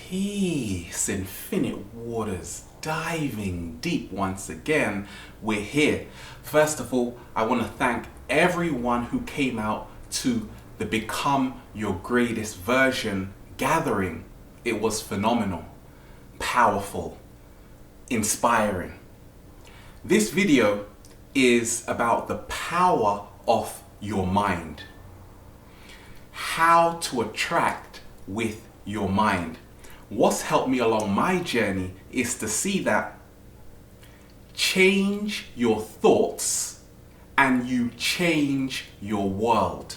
Peace, infinite waters, diving deep once again. We're here. First of all, I want to thank everyone who came out to the Become Your Greatest Version gathering. It was phenomenal, powerful, inspiring. This video is about the power of your mind. How to attract with your mind. What's helped me along my journey is to see that change your thoughts and you change your world.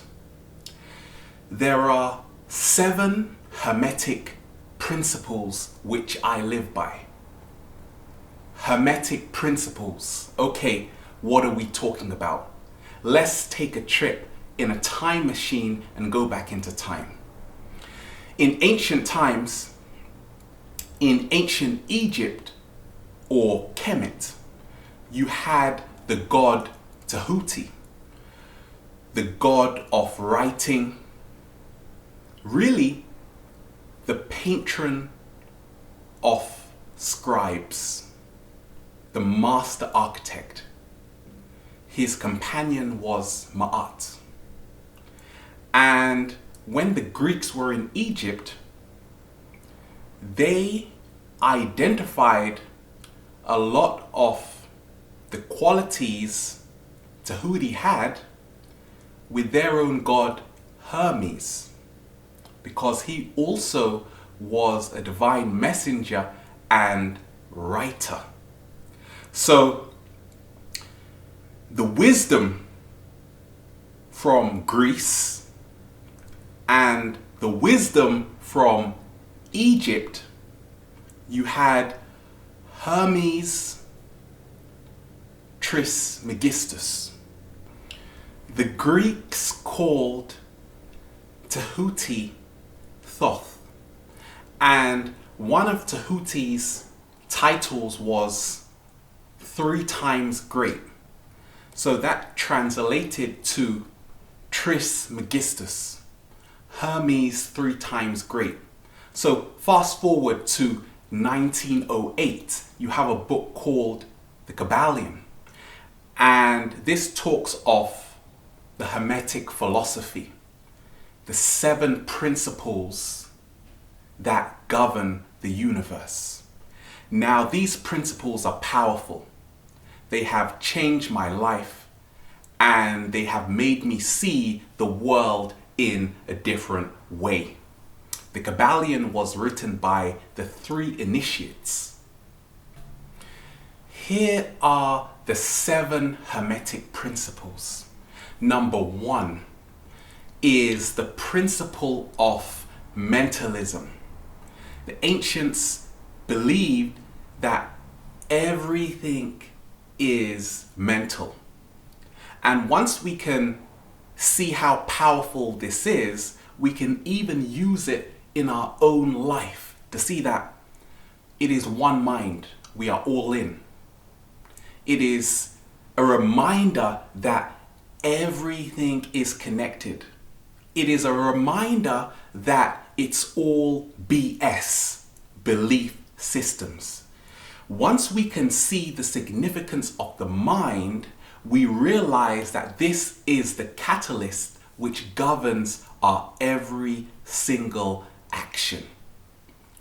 There are 7 Hermetic principles which I live by. Hermetic principles. Okay, what are we talking about? Let's take a trip in a time machine and go back into time. In ancient times, in ancient Egypt or Kemet, you had the god Tahuti, the god of writing, really the patron of scribes, the master architect. His companion was Ma'at. And when the Greeks were in Egypt, they identified a lot of the qualities Tahuti had with their own god Hermes, because he also was a divine messenger and writer. So the wisdom from Greece and the wisdom from Egypt, you had Hermes Trismegistus. The Greeks called Tahuti Thoth, and one of Tahuti's titles was 3 times great. So that translated to Trismegistus, Hermes 3 times great. So fast forward to 1908, you have a book called The Kabbalion, and this talks of the Hermetic philosophy, the 7 principles that govern the universe. Now these principles are powerful. They have changed my life and they have made me see the world in a different way. The Kabbalion was written by the 3 initiates. Here are the 7 Hermetic principles. Number 1 is the principle of mentalism. The ancients believed that everything is mental. And once we can see how powerful this is, we can even use it in our own life to see that it is one mind. We are all in. It is a reminder that everything is connected. It is a reminder that it's all BS, belief systems. Once we can see the significance of the mind, we realize that this is the catalyst which governs our every single action.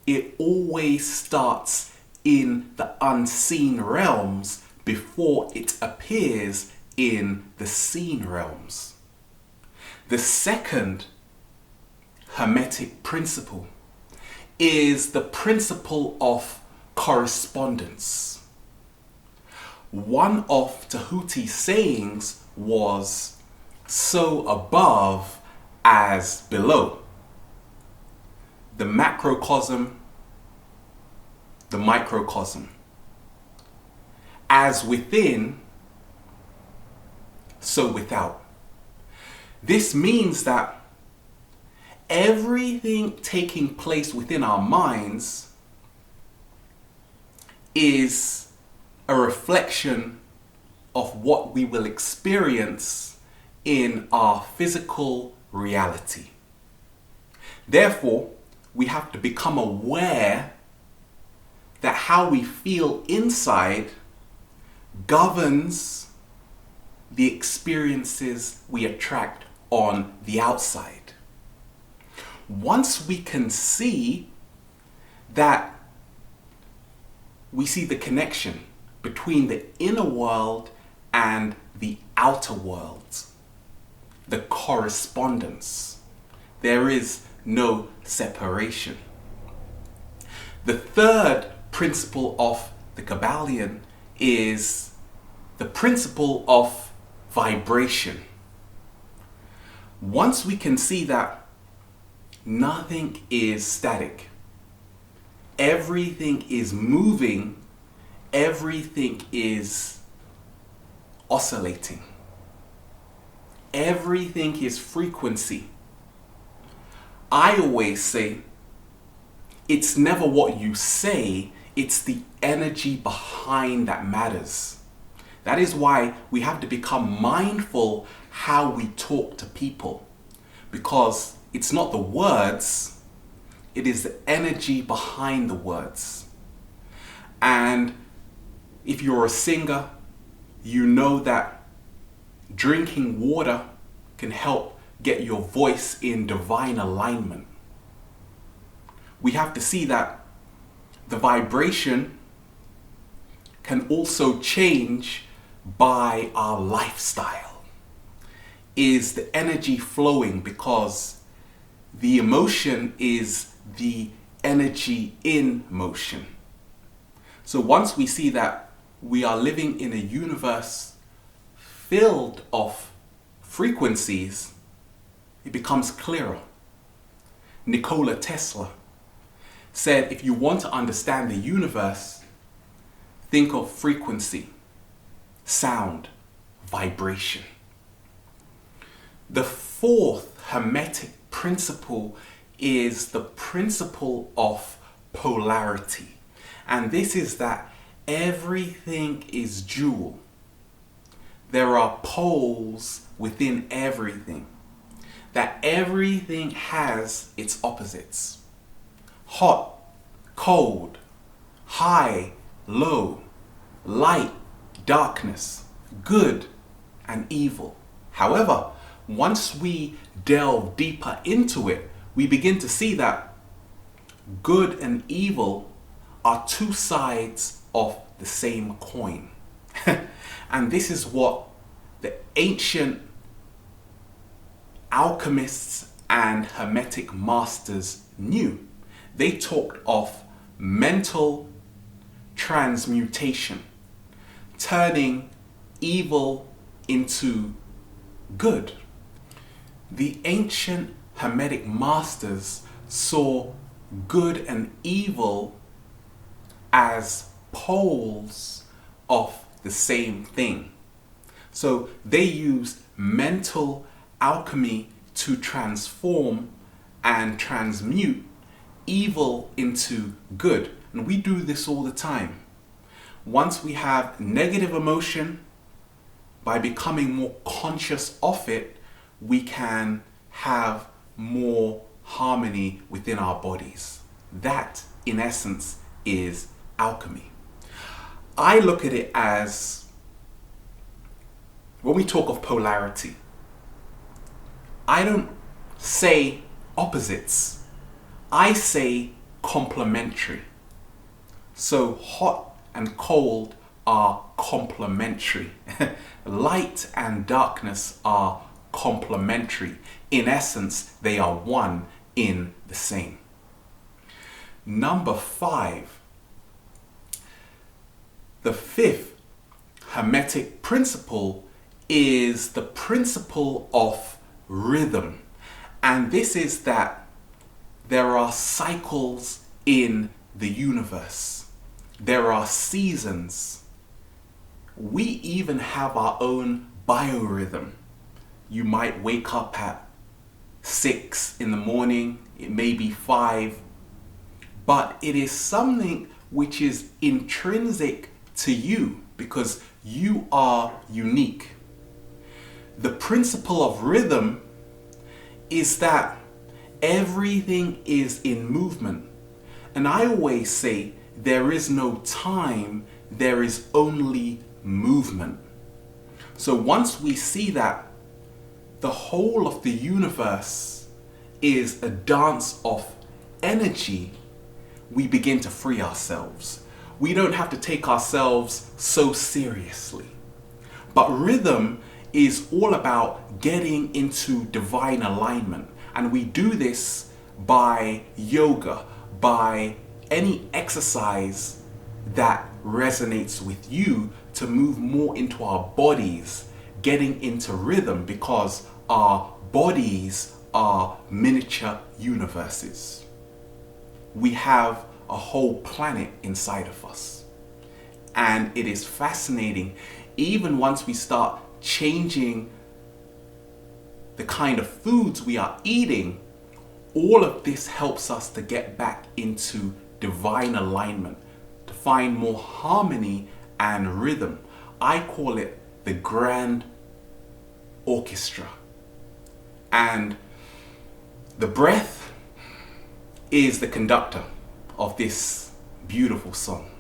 It always starts in the unseen realms before it appears in the seen realms. The second Hermetic principle is the principle of correspondence. One of Tahuti's sayings was, "So above as below." The macrocosm, the microcosm. As within, so without. This means that everything taking place within our minds is a reflection of what we will experience in our physical reality. Therefore, we have to become aware that how we feel inside governs the experiences we attract on the outside. Once we can see that, we see the connection between the inner world and the outer world, the correspondence. There is no separation. The third principle of the Kybalion is the principle of vibration. Once we can see that nothing is static, everything is moving, everything is oscillating, everything is frequency. I always say, it's never what you say, it's the energy behind that matters. That is why we have to become mindful how we talk to people, because it's not the words, it is the energy behind the words. And if you're a singer, you know that drinking water can help get your voice in divine alignment. We have to see that the vibration can also change by our lifestyle. Is the energy flowing? Because the emotion is the energy in motion. So once we see that we are living in a universe filled of frequencies, it becomes clearer. Nikola Tesla said, if you want to understand the universe, think of frequency, sound, vibration. The fourth Hermetic principle is the principle of polarity. And this is that everything is dual. There are poles within everything. That everything has its opposites. Hot, cold, high, low, light, darkness, good and evil. However, once we delve deeper into it, we begin to see that good and evil are two sides of the same coin. And this is what the ancient alchemists and Hermetic masters knew. They talked of mental transmutation, turning evil into good. The ancient Hermetic masters saw good and evil as poles of the same thing. So they used mental alchemy to transform and transmute evil into good. And we do this all the time. Once we have negative emotion, by becoming more conscious of it, we can have more harmony within our bodies. That, in essence, is alchemy. I look at it as, when we talk of polarity, I don't say opposites. I say complementary. So hot and cold are complementary. Light and darkness are complementary. In essence, they are one in the same. Number 5. The fifth Hermetic principle is the principle of rhythm. And this is that there are cycles in the universe. There are seasons. We even have our own biorhythm. You might wake up at 6 in the morning, it may be 5, but it is something which is intrinsic to you because you are unique. The principle of rhythm is that Everything is in movement. And I always say there is no time, there is only movement. So once we see that the whole of the universe is a dance of energy, we begin to free ourselves. We don't have to take ourselves so seriously. But rhythm is all about getting into divine alignment. And we do this by yoga, by any exercise that resonates with you to move more into our bodies, getting into rhythm, because our bodies are miniature universes. We have a whole planet inside of us. And it is fascinating, even once we start changing the kind of foods we are eating, all of this helps us to get back into divine alignment, to find more harmony and rhythm. I call it the grand orchestra. And the breath is the conductor of this beautiful song.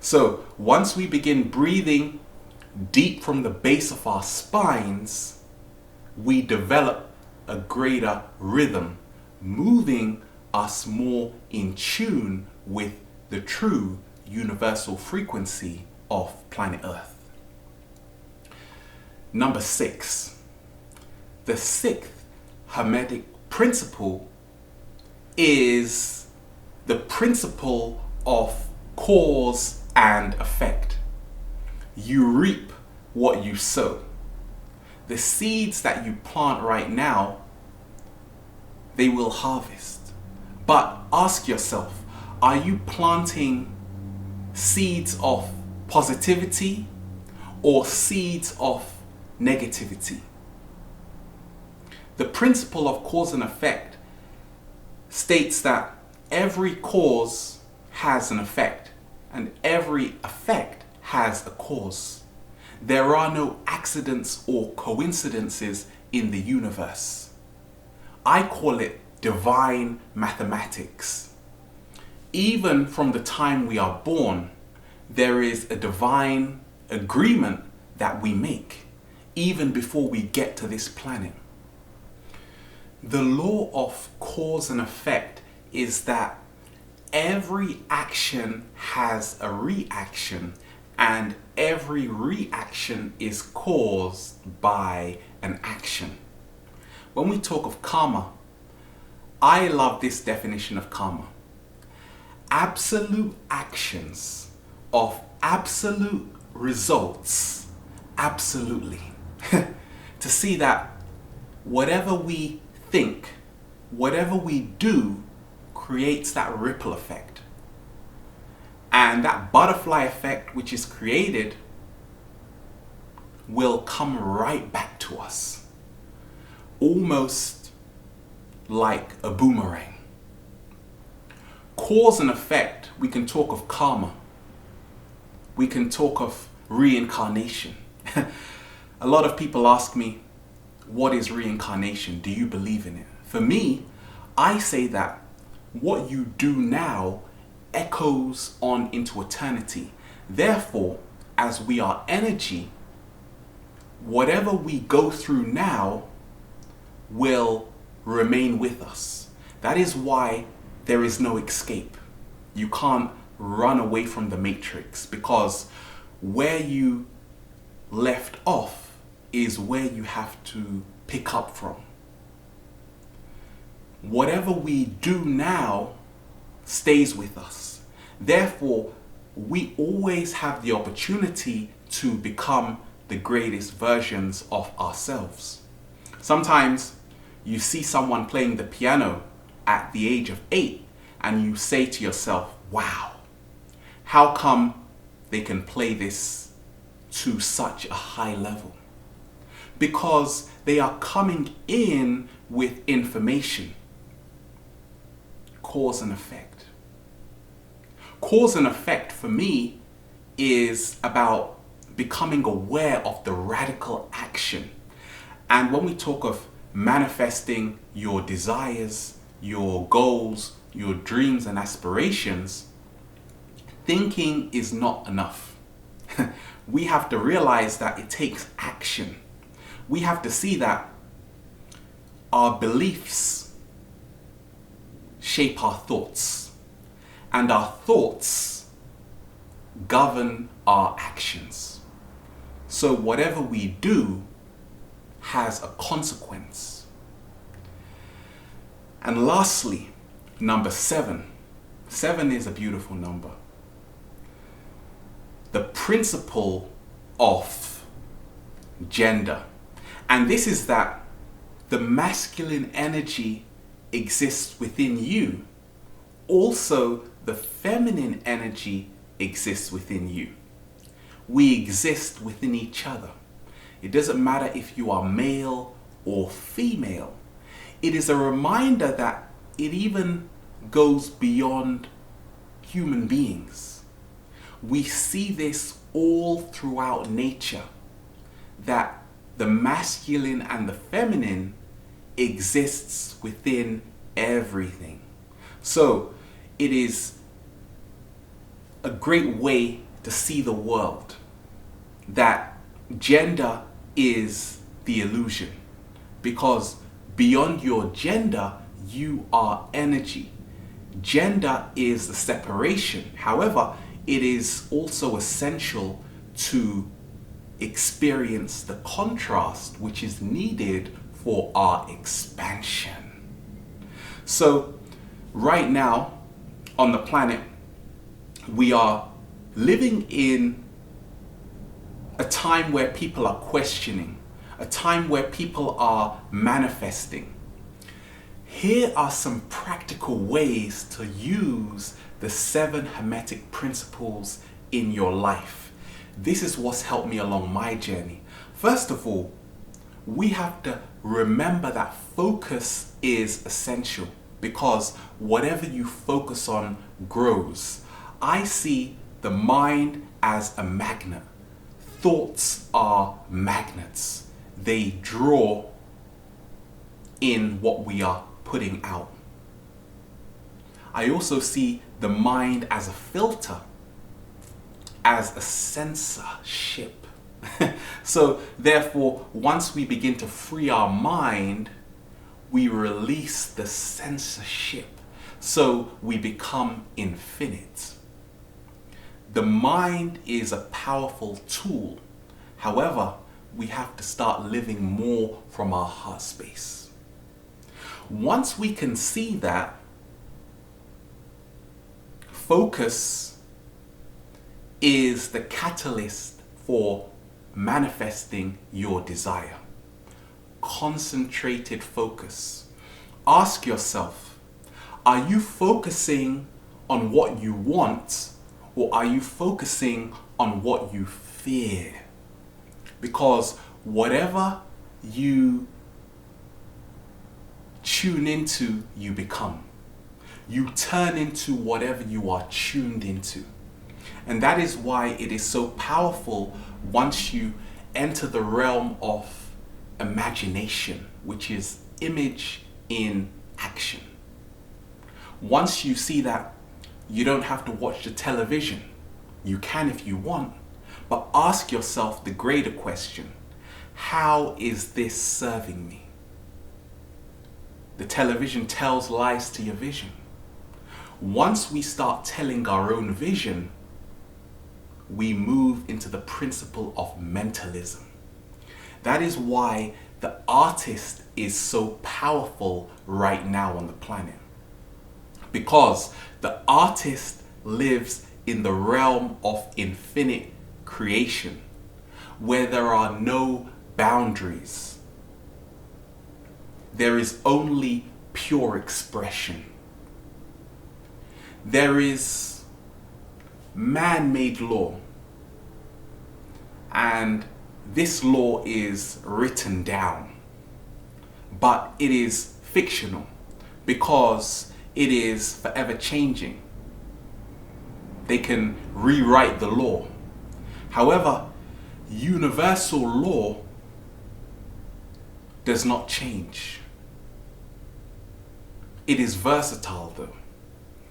So once we begin breathing deep from the base of our spines, we develop a greater rhythm, moving us more in tune with the true universal frequency of planet Earth. Number 6. The 6th Hermetic principle is the principle of cause and effect. You reap what you sow. The seeds that you plant right now, they will harvest. But ask yourself, are you planting seeds of positivity or seeds of negativity? The principle of cause and effect states that every cause has an effect and every effect has a cause. There are no accidents or coincidences in the universe. I call it divine mathematics. Even from the time we are born, there is a divine agreement that we make, even before we get to this planet. The law of cause and effect is that every action has a reaction, and every reaction is caused by an action. When we talk of karma, I love this definition of karma. Absolute actions of absolute results, absolutely. To see that whatever we think, whatever we do, creates that ripple effect. And that butterfly effect which is created will come right back to us. Almost like a boomerang. Cause and effect, we can talk of karma. We can talk of reincarnation. A lot of people ask me, what is reincarnation? Do you believe in it? For me, I say that what you do now echoes on into eternity. Therefore, as we are energy, whatever we go through now will remain with us. That is why there is no escape. You can't run away from the matrix, because where you left off is where you have to pick up from. Whatever we do now stays with us. Therefore, we always have the opportunity to become the greatest versions of ourselves. Sometimes you see someone playing the piano at the age of 8 and you say to yourself, wow, how come they can play this to such a high level? Because they are coming in with information. Cause and effect. Cause and effect for me is about becoming aware of the radical action. And when we talk of manifesting your desires, your goals, your dreams and aspirations, thinking is not enough. We have to realize that it takes action. We have to see that our beliefs shape our thoughts, and our thoughts govern our actions. So whatever we do has a consequence. And lastly, number 7. 7 is a beautiful number. The principle of gender. And this is that the masculine energy exists within you. Also, the feminine energy exists within you. We exist within each other. It doesn't matter if you are male or female. It is a reminder that it even goes beyond human beings. We see this all throughout nature, that the masculine and the feminine exists within everything. So it is a great way to see the world, that gender is the illusion, because beyond your gender, you are energy. Gender is the separation. However, it is also essential to experience the contrast which is needed for our expansion. So right now on the planet, we are living in a time where people are questioning, a time where people are manifesting. Here are some practical ways to use the 7 Hermetic principles in your life. This is what's helped me along my journey. First of all, we have to remember that focus is essential, because whatever you focus on grows. I see the mind as a magnet. Thoughts are magnets. They draw in what we are putting out. I also see the mind as a filter, as a censorship. So therefore, once we begin to free our mind, we release the censorship. So we become infinite. The mind is a powerful tool. However, we have to start living more from our heart space. Once we can see that, focus is the catalyst for manifesting your desire. Concentrated focus. Ask yourself, are you focusing on what you want, or are you focusing on what you fear? Because whatever you tune into, you become. You turn into whatever you are tuned into. And that is why it is so powerful once you enter the realm of imagination, which is image in action. Once you see that, you don't have to watch the television. You can if you want, but ask yourself the greater question: how is this serving me? The television tells lies to your vision. Once we start telling our own vision, we move into the principle of mentalism. That is why the artist is so powerful right now on the planet. Because the artist lives in the realm of infinite creation, where there are no boundaries. There is only pure expression. There is man-made law, and this law is written down, but it is fictional because it is forever changing. They can rewrite the law. However, universal law does not change. It is versatile though.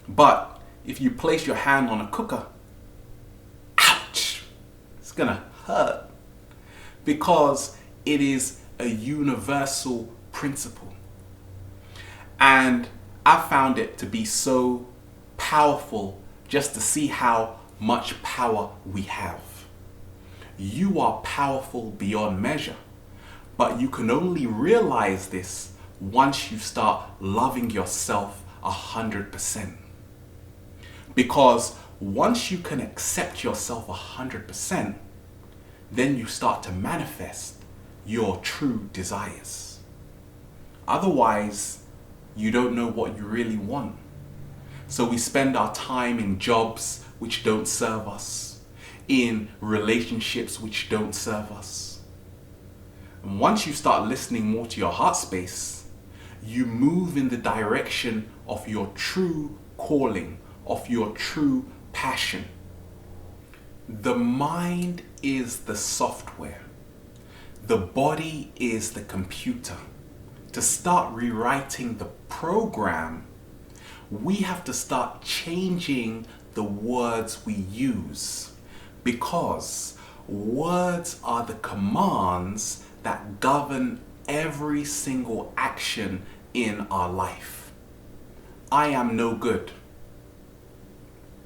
But if you place your hand on a cooker, ouch, it's gonna hurt, because it is a universal principle. And I found it to be so powerful just to see how much power we have. You are powerful beyond measure, but you can only realize this once you start loving yourself 100%. Because once you can accept yourself 100%, then you start to manifest your true desires. Otherwise, you don't know what you really want. So we spend our time in jobs which don't serve us, in relationships which don't serve us. And once you start listening more to your heart space, you move in the direction of your true calling, of your true passion. The mind is the software. The body is the computer. To start rewriting the program, we have to start changing the words we use, because words are the commands that govern every single action in our life. I am no good.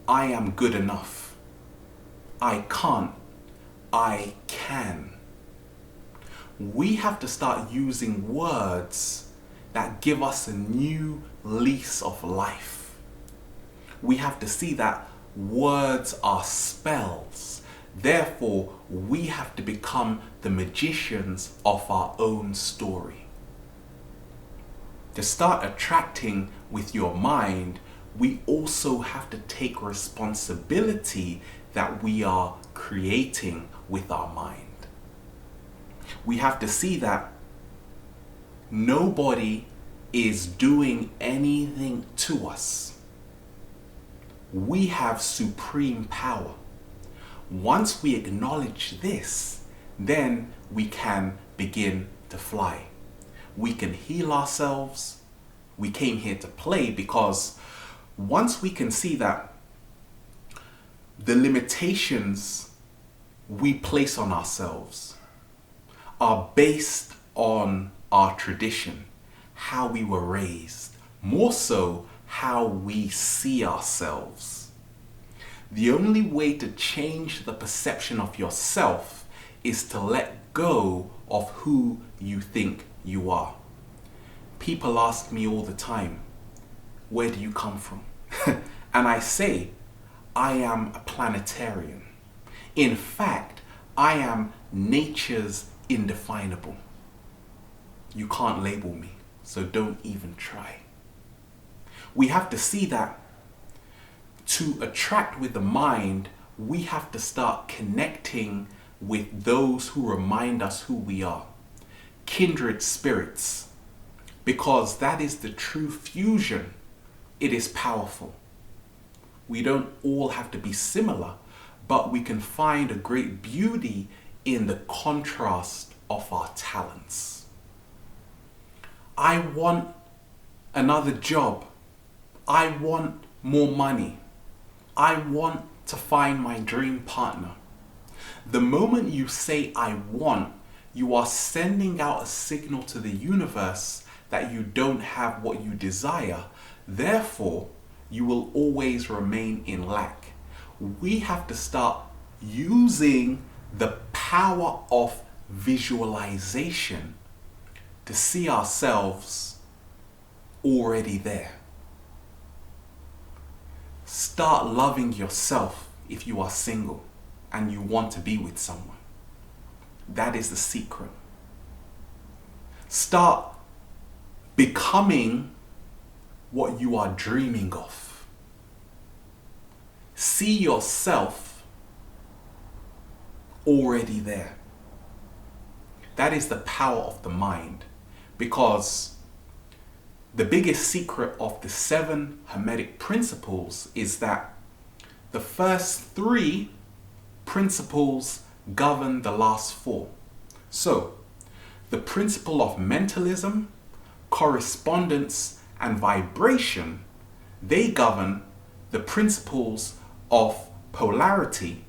I am good enough. I can't. I can. We have to start using words that give us a new lease of life. We have to see that words are spells. Therefore, we have to become the magicians of our own story. To start attracting with your mind, we also have to take responsibility that we are creating with our mind. We have to see that nobody is doing anything to us. We have supreme power. Once we acknowledge this, then we can begin to fly. We can heal ourselves. We came here to play, because once we can see that the limitations we place on ourselves are based on our tradition, how we were raised, more so how we see ourselves. The only way to change the perception of yourself is to let go of who you think you are. People ask me all the time, where do you come from? And I say, I am a planetarian. In fact, I am nature's indefinable. You can't label me, so don't even try. We have to see that to attract with the mind, we have to start connecting with those who remind us who we are. Kindred spirits, because that is the true fusion. It is powerful. We don't all have to be similar, but we can find a great beauty in the contrast of our talents. I want another job. I want more money. I want to find my dream partner. The moment you say I want, you are sending out a signal to the universe that you don't have what you desire. Therefore, you will always remain in lack. We have to start using the power of visualization to see ourselves already there. Start loving yourself if you are single and you want to be with someone. That is the secret. Start becoming what you are dreaming of. See yourself already there. That is the power of the mind, because the biggest secret of the 7 Hermetic principles is that the first 3 principles govern the last 4. So, The principle of mentalism, correspondence, and vibration, they govern the principles of polarity,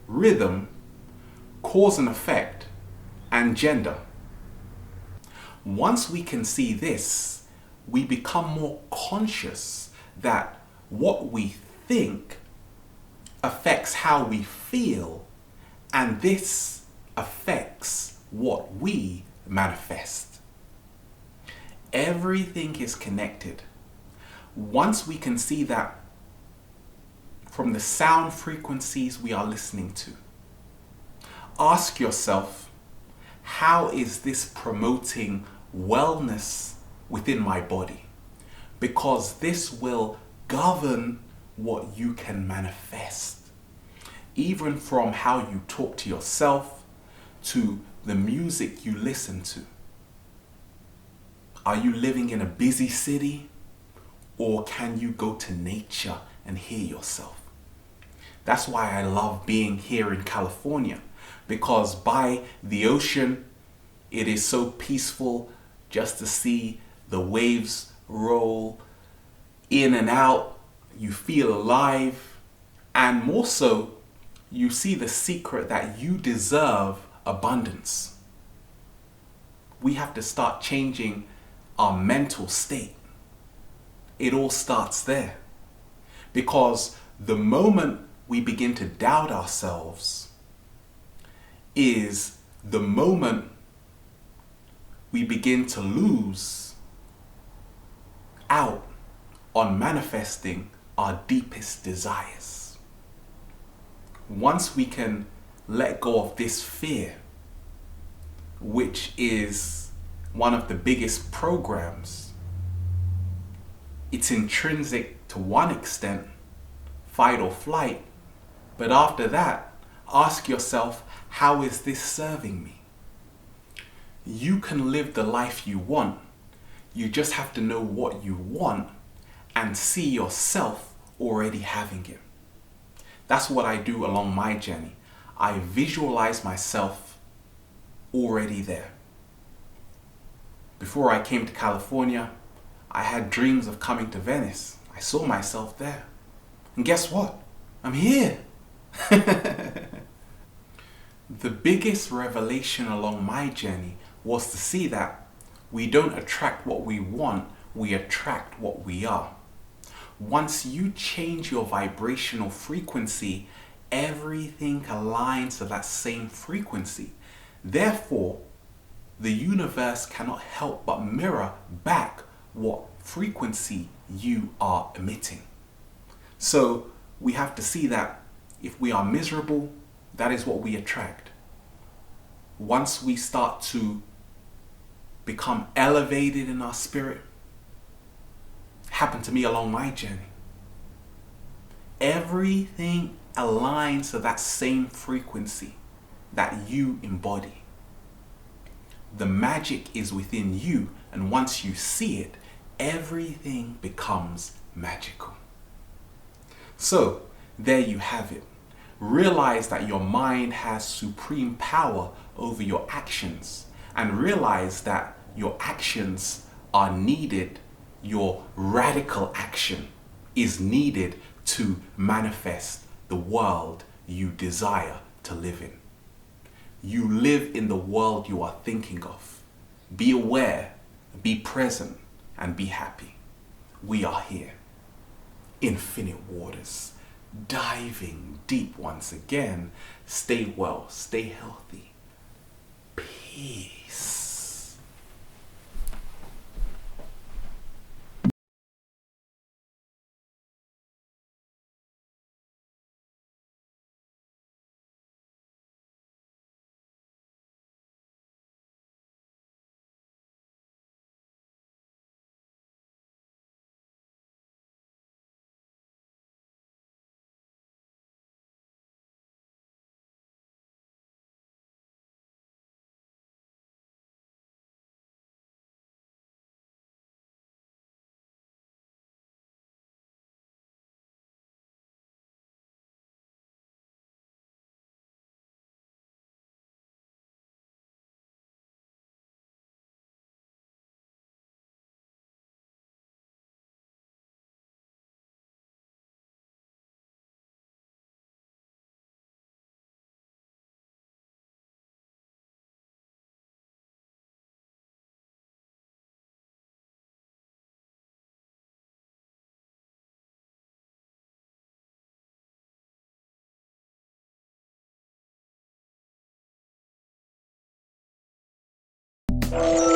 rhythm, cause and effect, and gender. Once we can see this, we become more conscious that what we think affects how we feel, and this affects what we manifest. Everything is connected. Once we can see that from the sound frequencies we are listening to, ask yourself, how is this promoting wellness within my body? Because this will govern what you can manifest. Even from how you talk to yourself to the music you listen to. Are you living in a busy city, or can you go to nature and hear yourself? That's why I love being here in California, because by the ocean, it is so peaceful just to see the waves roll in and out. You feel alive, and more so, you see the secret that you deserve abundance. We have to start changing our mental state. It all starts there. Because the moment we begin to doubt ourselves is the moment we begin to lose out on manifesting our deepest desires. Once we can let go of this fear, which is one of the biggest programs, it's intrinsic to one extent, fight or flight, but after that, ask yourself, how is this serving me? You can live the life you want. You just have to know what you want and see yourself already having it. That's what I do along my journey. I visualize myself already there. Before I came to California, I had dreams of coming to Venice. I saw myself there. And guess what? I'm here. The biggest revelation along my journey was to see that we don't attract what we want, we attract what we are. Once you change your vibrational frequency, everything aligns to that same frequency. Therefore, the universe cannot help but mirror back what frequency you are emitting. So we have to see that if we are miserable, that is what we attract. Once we start to become elevated in our spirit, happened to me along my journey. Everything aligns to that same frequency that you embody. The magic is within you, and once you see it, everything becomes magical. So, there you have it. Realize that your mind has supreme power over your actions, and realize that your actions are needed. Your radical action is needed to manifest the world you desire to live in. You live in the world you are thinking of. Be aware, be present, and be happy. We are here. Infinite waters, diving deep once again. Stay well, stay healthy. Peace. Bye.